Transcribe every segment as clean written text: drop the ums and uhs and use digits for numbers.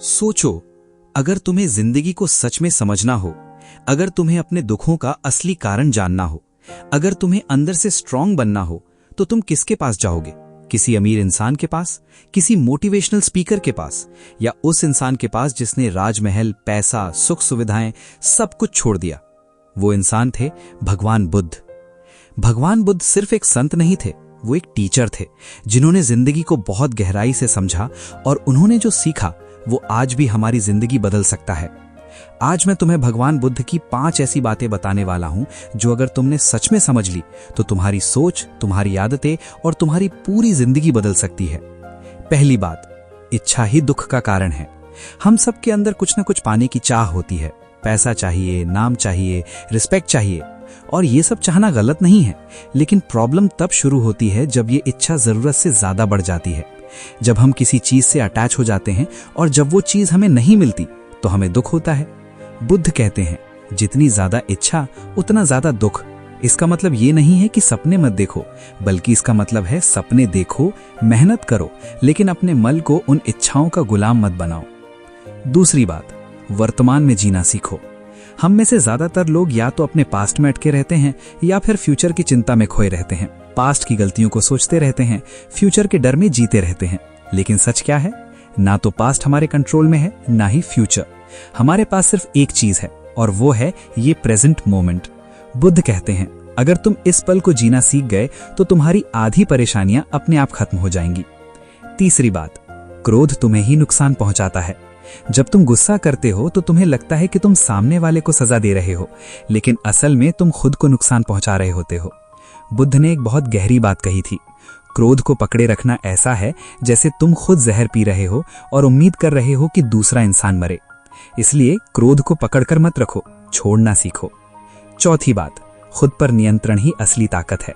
सोचो, अगर तुम्हें जिंदगी को सच में समझना हो, अगर तुम्हें अपने दुखों का असली कारण जानना हो, अगर तुम्हें अंदर से स्ट्रांग बनना हो, तो तुम किसके पास जाओगे? किसी अमीर इंसान के पास, किसी मोटिवेशनल स्पीकर के पास, या उस इंसान के पास जिसने राजमहल, पैसा, सुख सुविधाएं सब कुछ छोड़ दिया? वो इंसान थे भगवान बुद्ध। भगवान बुद्ध सिर्फ एक संत नहीं थे, वो एक टीचर थे जिन्होंने जिंदगी को बहुत गहराई से समझा, और उन्होंने जो सीखा वो आज भी हमारी जिंदगी बदल सकता है। आज मैं तुम्हें भगवान बुद्ध की 5 ऐसी बातें बताने वाला हूं जो अगर तुमने सच में समझ ली तो तुम्हारी सोच, तुम्हारी आदतें और तुम्हारी पूरी जिंदगी बदल सकती है। पहली बात, इच्छा ही दुख का कारण है। हम सब के अंदर कुछ न कुछ पाने की चाह होती है। पैसा चाहिए, नाम चाहिए, रिस्पेक्ट चाहिए, और ये सब चाहना गलत नहीं है, लेकिन प्रॉब्लम तब शुरू होती है जब ये इच्छा जरूरत से ज्यादा बढ़ जाती है, जब हम किसी चीज से अटैच हो जाते हैं और जब वो चीज हमें नहीं मिलती तो हमें दुख होता है। बुद्ध कहते हैं, जितनी ज्यादा इच्छा उतना ज्यादा दुख। इसका मतलब ये नहीं है कि सपने मत देखो, बल्कि इसका मतलब है सपने देखो, मेहनत करो, लेकिन अपने मन को उन इच्छाओं का गुलाम मत बनाओ। दूसरी बात, वर्तमान में जीना सीखो। हम में से ज्यादातर लोग या तो अपने पास्ट में अटके रहते हैं या फिर फ्यूचर की चिंता में खोए रहते हैं। पास्ट की गलतियों को सोचते रहते हैं, फ्यूचर के डर में जीते रहते हैं। लेकिन सच क्या है? ना तो पास्ट हमारे कंट्रोल में है, ना ही फ्यूचर। हमारे पास सिर्फ एक चीज है, और वो है ये प्रेजेंट मोमेंट। बुद्ध कहते हैं, अगर तुम इस पल को जीना सीख गए तो तुम्हारी आधी परेशानियां अपने आप खत्म हो जाएंगी। तीसरी बात, क्रोध तुम्हें ही नुकसान पहुंचाता है। जब तुम गुस्सा करते हो तो तुम्हें लगता है कि तुम सामने वाले को सजा दे रहे हो, लेकिन असल में तुम खुद को नुकसान पहुंचा रहे होते हो। बुद्ध ने एक बहुत गहरी बात कही थी, क्रोध को पकड़े रखना ऐसा है जैसे तुम खुद जहर पी रहे हो और उम्मीद कर रहे हो कि दूसरा इंसान मरे। इसलिए क्रोध को पकड़कर मत रखो, छोड़ना सीखो। चौथी बात, खुद पर नियंत्रण ही असली ताकत है।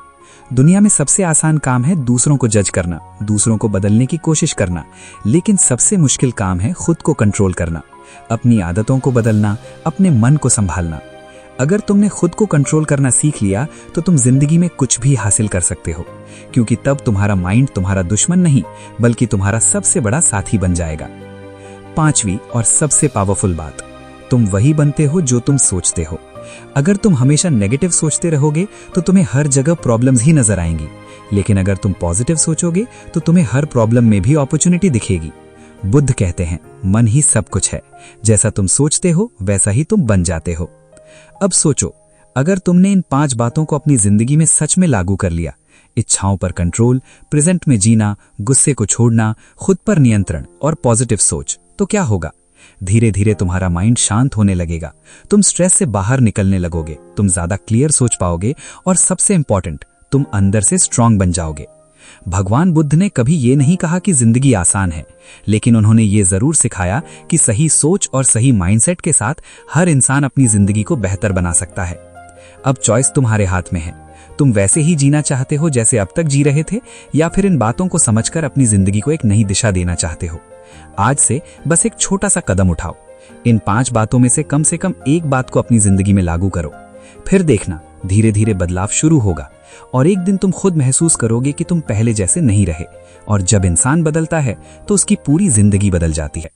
दुनिया में सबसे आसान काम है दूसरों को जज करना, दूसरों को बदलने की कोशिश करना, लेकिन सबसे मुश्किल काम है खुद को कंट्रोल करना, अपनी आदतों को बदलना, अपने मन को संभालना। अगर तुमने खुद को कंट्रोल करना सीख लिया तो तुम जिंदगी में कुछ भी हासिल कर सकते हो, क्योंकि तब तुम्हारा माइंड तुम्हारा दुश्मन नहीं बल्कि तुम्हारा सबसे बड़ा साथी बन जाएगा। पांचवी और सबसे पावरफुल बात, तुम वही बनते हो जो तुम सोचते हो। अगर तुम हमेशा नेगेटिव सोचते रहोगे तो तुम्हें हर जगह प्रॉब्लम्स ही नजर आएंगी, लेकिन अगर तुम पॉजिटिव सोचोगे तो तुम्हें हर प्रॉब्लम में भी अपॉर्चुनिटी दिखेगी। बुद्ध कहते हैं, मन ही सब कुछ है, जैसा तुम सोचते हो वैसा ही तुम बन जाते हो। अब सोचो, अगर तुमने इन 5 बातों को अपनी जिंदगी में सच में लागू कर लिया, इच्छाओं पर कंट्रोल, प्रेजेंट में जीना, गुस्से को छोड़ना, खुद पर नियंत्रण और पॉजिटिव सोच, तो क्या होगा? धीरे धीरे तुम्हारा माइंड शांत होने लगेगा, तुम स्ट्रेस से बाहर निकलने लगोगे, तुम ज्यादा क्लियर सोच पाओगे, और सबसे इंपॉर्टेंट, तुम अंदर से स्ट्रांग बन जाओगे। भगवान बुद्ध ने कभी ये नहीं कहा कि जिंदगी आसान है, लेकिन उन्होंने ये जरूर सिखाया कि सही सोच और सही माइंडसेट के साथ हर इंसान अपनी जिंदगी को बेहतर बना सकता है। अब चॉइस तुम्हारे हाथ में है, तुम वैसे ही जीना चाहते हो जैसे अब तक जी रहे थे, या फिर इन बातों को समझकर अपनी जिंदगी को एक नई दिशा देना चाहते हो। आज से बस एक छोटा सा कदम उठाओ, इन 5 बातों में से कम एक बात को अपनी जिंदगी में लागू करो, फिर देखना धीरे धीरे बदलाव शुरू होगा, और एक दिन तुम खुद महसूस करोगे कि तुम पहले जैसे नहीं रहे। और जब इंसान बदलता है तो उसकी पूरी जिंदगी बदल जाती है।